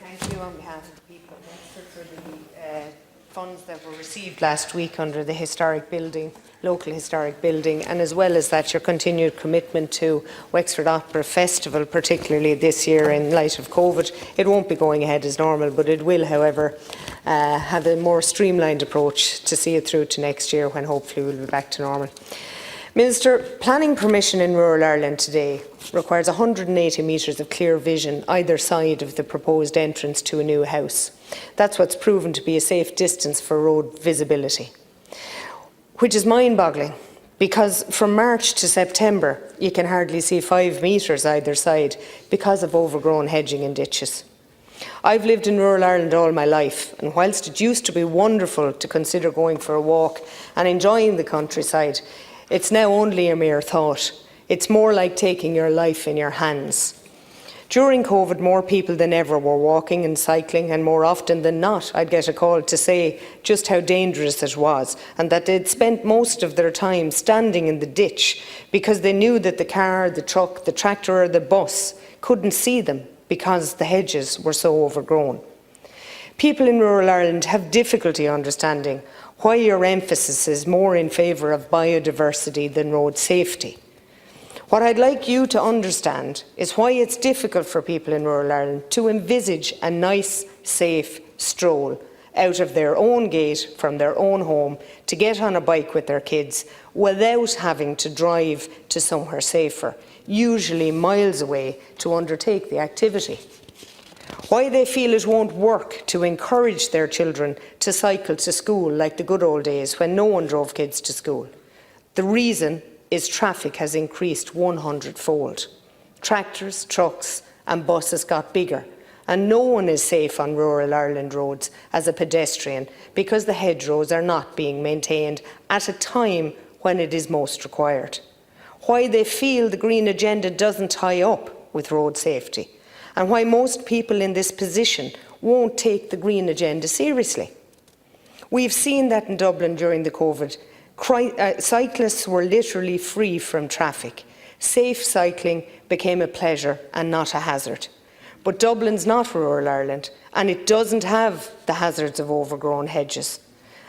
Thank you on behalf of the people of Wexford for the funds that were received last week under the historic building, local historic building, and as well as that your continued commitment to Wexford Opera Festival, particularly this year in light of COVID. It won't be going ahead as normal, but it will, however, have a more streamlined approach to see it through to next year when hopefully we'll be back to normal. Minister, planning permission in rural Ireland today requires 180 metres of clear vision either side of the proposed entrance to a new house. That's what's proven to be a safe distance for road visibility, which is mind-boggling because from March to September you can hardly see 5 metres either side because of overgrown hedging and ditches. I've lived in rural Ireland all my life, and whilst it used to be wonderful to consider going for a walk and enjoying the countryside, it's now only a mere thought. It's more like taking your life in your hands. During COVID, more people than ever were walking and cycling, and more often than not, I'd get a call to say just how dangerous it was, and that they'd spent most of their time standing in the ditch because they knew that the car, the truck, the tractor or the bus couldn't see them because the hedges were so overgrown. People in rural Ireland have difficulty understanding why your emphasis is more in favour of biodiversity than road safety. What I'd like you to understand is why it's difficult for people in rural Ireland to envisage a nice, safe stroll out of their own gate from their own home to get on a bike with their kids without having to drive to somewhere safer, usually miles away, to undertake the activity. Why they feel it won't work to encourage their children to cycle to school like the good old days when no one drove kids to school. The reason is traffic has increased 100-fold. Tractors, trucks and buses got bigger, and no one is safe on rural Ireland roads as a pedestrian because the hedgerows are not being maintained at a time when it is most required. Why they feel the Green Agenda doesn't tie up with road safety, and why most people in this position won't take the Green Agenda seriously. We've seen that in Dublin during the COVID. Cyclists were literally free from traffic. Safe cycling became a pleasure and not a hazard. But Dublin's not rural Ireland, and it doesn't have the hazards of overgrown hedges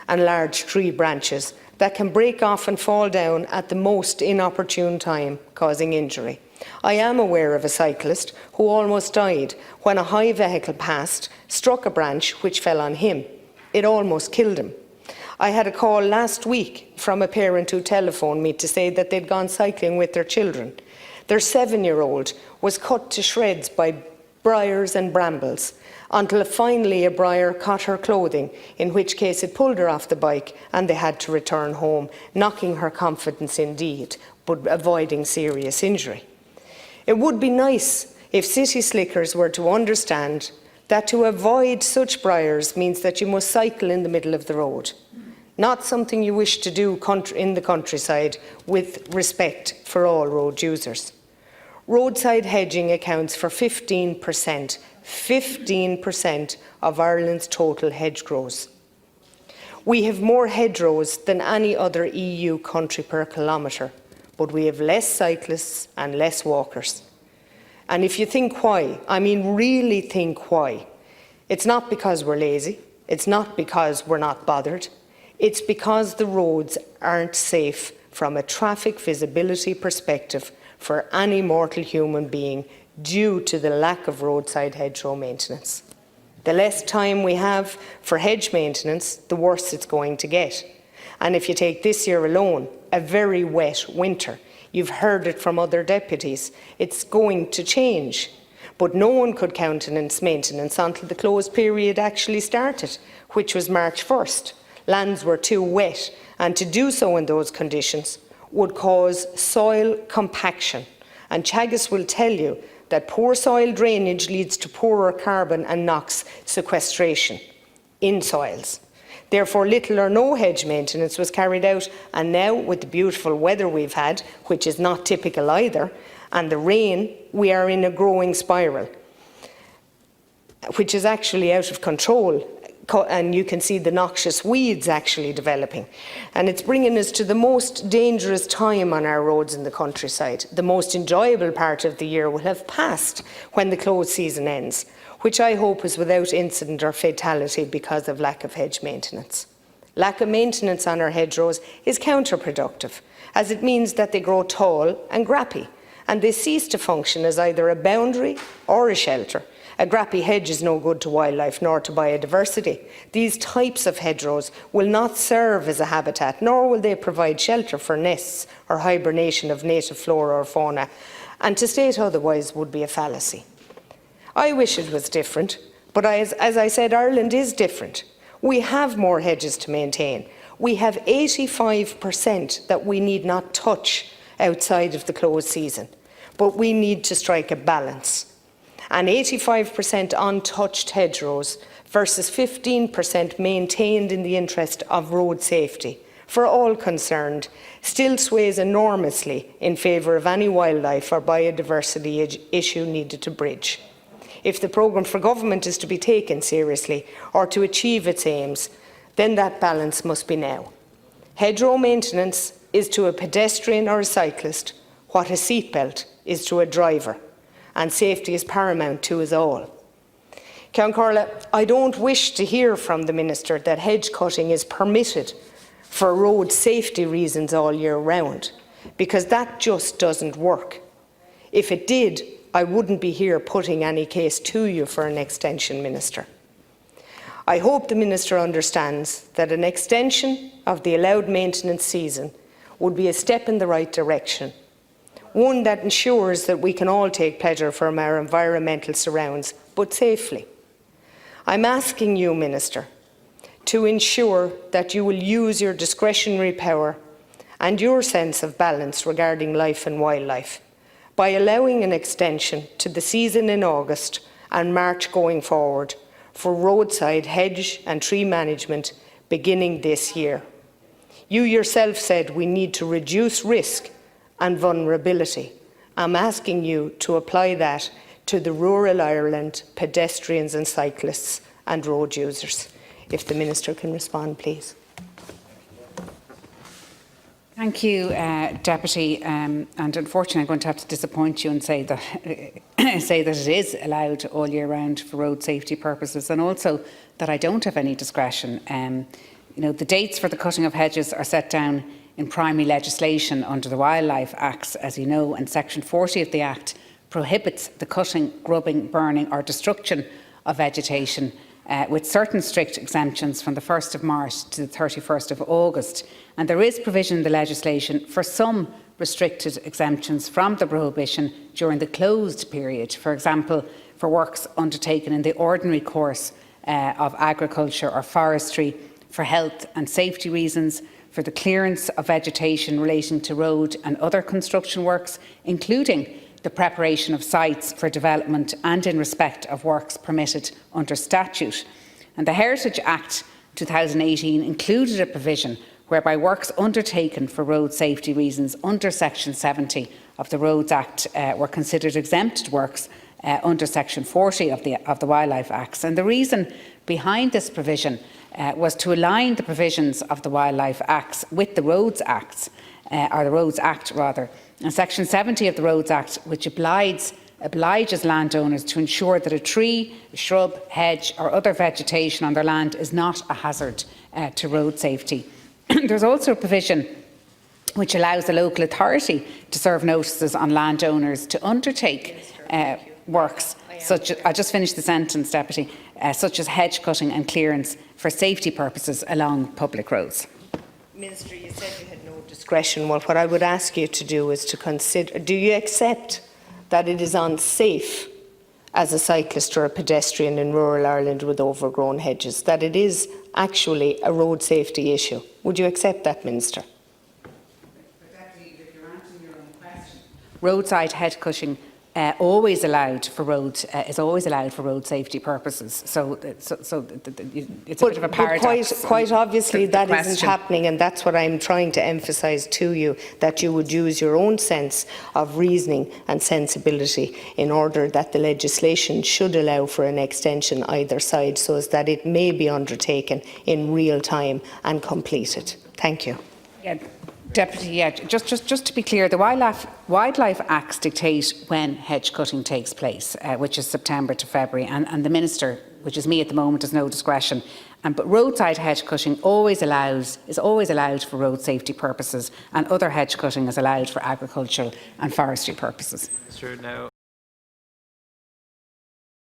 and large tree branches that can break off and fall down at the most inopportune time, causing injury. I am aware of a cyclist who almost died when a high vehicle passed, struck a branch which fell on him. It almost killed him. I had a call last week from a parent who telephoned me to say that they'd gone cycling with their children. Their 7-year-old was cut to shreds by briars and brambles until finally a briar caught her clothing, in which case it pulled her off the bike and they had to return home, knocking her confidence indeed, but avoiding serious injury. It would be nice if city slickers were to understand that to avoid such briars means that you must cycle in the middle of the road, not something you wish to do in the countryside with respect for all road users. Roadside hedging accounts for 15% of Ireland's total hedgerows. We have more hedgerows than any other EU country per kilometre, but we have less cyclists and less walkers. And if you think why, I mean really think why, it's not because we're lazy, it's not because we're not bothered, it's because the roads aren't safe from a traffic visibility perspective for any mortal human being due to the lack of roadside hedgerow maintenance. The less time we have for hedge maintenance, the worse it's going to get. And if you take this year alone, a very wet winter, you've heard it from other deputies, it's going to change. But no one could countenance maintenance until the closed period actually started, which was March 1st. Lands were too wet, and to do so in those conditions would cause soil compaction. And Teagasc will tell you that poor soil drainage leads to poorer carbon and NOx sequestration in soils. Therefore, little or no hedge maintenance was carried out, and now with the beautiful weather we've had, which is not typical either, and the rain, we are in a growing spiral, which is actually out of control, and you can see the noxious weeds actually developing. And it's bringing us to the most dangerous time on our roads in the countryside. The most enjoyable part of the year will have passed when the close season ends, which I hope is without incident or fatality because of lack of hedge maintenance. Lack of maintenance on our hedgerows is counterproductive, as it means that they grow tall and grappy, and they cease to function as either a boundary or a shelter. A grappy hedge is no good to wildlife nor to biodiversity. These types of hedgerows will not serve as a habitat, nor will they provide shelter for nests or hibernation of native flora or fauna, and to state otherwise would be a fallacy. I wish it was different, but as I said, Ireland is different. We have more hedges to maintain. We have 85% that we need not touch outside of the close season, but we need to strike a balance. And 85% untouched hedgerows versus 15% maintained in the interest of road safety for all concerned still sways enormously in favour of any wildlife or biodiversity issue needed to bridge. If the programme for government is to be taken seriously or to achieve its aims, then that balance must be now. Hedgerow maintenance is to a pedestrian or a cyclist what a seatbelt is to a driver, and safety is paramount to us all. Count Corla, I don't wish to hear from the Minister that hedge cutting is permitted for road safety reasons all year round, because that just doesn't work. If it did, I wouldn't be here putting any case to you for an extension, Minister. I hope the Minister understands that an extension of the allowed maintenance season would be a step in the right direction, one that ensures that we can all take pleasure from our environmental surrounds, but safely. I'm asking you, Minister, to ensure that you will use your discretionary power and your sense of balance regarding life and wildlife by allowing an extension to the season in August and March going forward for roadside hedge and tree management beginning this year. You yourself said we need to reduce risk and vulnerability. I'm asking you to apply that to the rural Ireland pedestrians and cyclists and road users. If the Minister can respond, please. Thank you, Deputy. And unfortunately, I'm going to have to disappoint you and say that say that it is allowed all year round for road safety purposes, and also that I don't have any discretion. The dates for the cutting of hedges are set down in primary legislation under the Wildlife Acts, as you know, and Section 40 of the Act prohibits the cutting, grubbing, burning or destruction of vegetation with certain strict exemptions from the 1st of March to the 31st of August. And there is provision in the legislation for some restricted exemptions from the prohibition during the closed period, for example, for works undertaken in the ordinary course of agriculture or forestry, for health and safety reasons, for the clearance of vegetation relating to road and other construction works, including the preparation of sites for development and in respect of works permitted under statute. And the Heritage Act 2018 included a provision whereby works undertaken for road safety reasons under Section 70 of the Roads Act were considered exempted works under Section 40 of the Wildlife Acts. And the reason behind this provision was to align the provisions of the Wildlife Acts with the Roads Acts, or the Roads Act rather. And Section 70 of the Roads Act, which obliges landowners to ensure that a tree, a shrub, hedge or other vegetation on their land is not a hazard to road safety. There's also a provision which allows the local authority to serve notices on landowners to undertake works such as, I'll just finish the sentence, Deputy, such as hedge cutting and clearance for safety purposes along public roads. Minister, you said you had no discretion. Well, what I would ask you to do is to consider, do you accept that it is unsafe as a cyclist or a pedestrian in rural Ireland with overgrown hedges, that it is actually a road safety issue? Would you accept that, Minister? Roadside hedge cutting always allowed for road safety purposes. So it's a bit of a paradox. Quite obviously the that question. isn't happening, and that's what I'm trying to emphasise to you, that you would use your own sense of reasoning and sensibility in order that the legislation should allow for an extension either side, so as that it may be undertaken in real time and completed. Thank you. Yeah. Deputy, just to be clear, the Wildlife Acts dictate when hedge cutting takes place, which is September to February, and the Minister, which is me at the moment, has no discretion. But roadside hedge cutting is always allowed for road safety purposes, and other hedge cutting is allowed for agricultural and forestry purposes. Sure. Now,